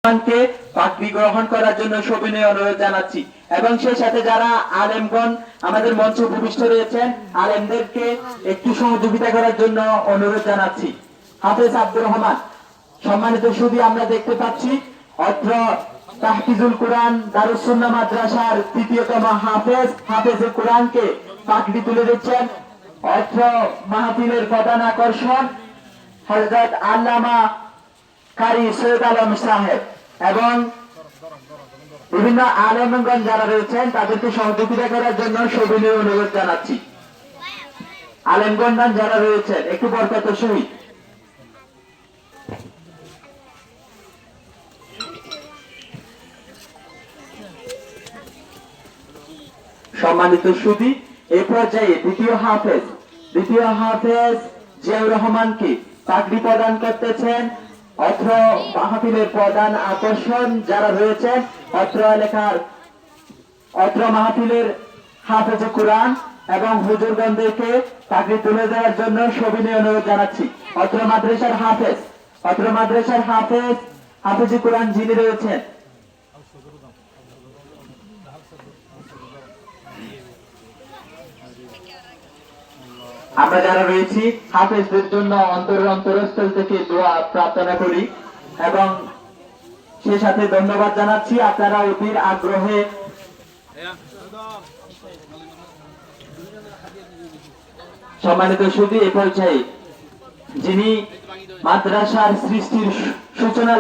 কে পাগড়ি গ্রহণ করার জন্য সবিনয় অনুরোধ জানাচ্ছি এবং সেই সাথে যারা আলেমগণ আমাদের মঞ্চে উপবিষ্ট রয়েছেন আলেমদেরকে একটু সহযোগিতা করার জন্য অনুরোধ জানাচ্ছি। হাফেজ আব্দুর রহমান, সম্মানিত সুধী, আমরা দেখতে পাচ্ছি অত্র তাহফিজুল কোরআন দারুস সুন্নাহ মাদ্রাসার তৃতীয়তম হাফেজে কোরআনকে পাগড়ি তুলে দিচ্ছেন। অত্র মাহফিলের প্রধান আকর্ষণ হযরত আল্লামা কারি সৈয়দ আলম সাহেব এবং বিভিন্ন আলেমগণ যারা রয়েছেন তাদেরকে সহযোগিতা করার জন্য সবিনয় অনুরোধ জানাচ্ছি। আলেমগণ যারা রয়েছেন একটু বরকত সহিত। সম্মানিত সুধী, এই পর্যায়ে দ্বিতীয় হাফেজ জিয়াউর রহমানকে পাগড়ি প্রদান করতেছেন। অত্র মাহফিলের প্রধান আকর্ষণ যারা রয়েছেন অত্র মাহফিলের হাফেজে কোরআন এবং হুজুরগণদেরকে পাগড়ি তুলে দেওয়ার জন্য সবিনয় অনুরোধ জানাচ্ছি। অত্র মাদ্রাসার হাফেজে কোরআন যিনি রয়েছেন আমরা যারা রয়েছি হাফেজদের জন্য অন্তরস্থল থেকে দোয়া প্রার্থনা করি এবং সে সাথে ধন্যবাদ জানাচ্ছি। আপনারা অধীর আগ্রহে সম্মানিত সুধী, এ পর্যায়ে যিনি মাদ্রাসার সৃষ্টির সূচনা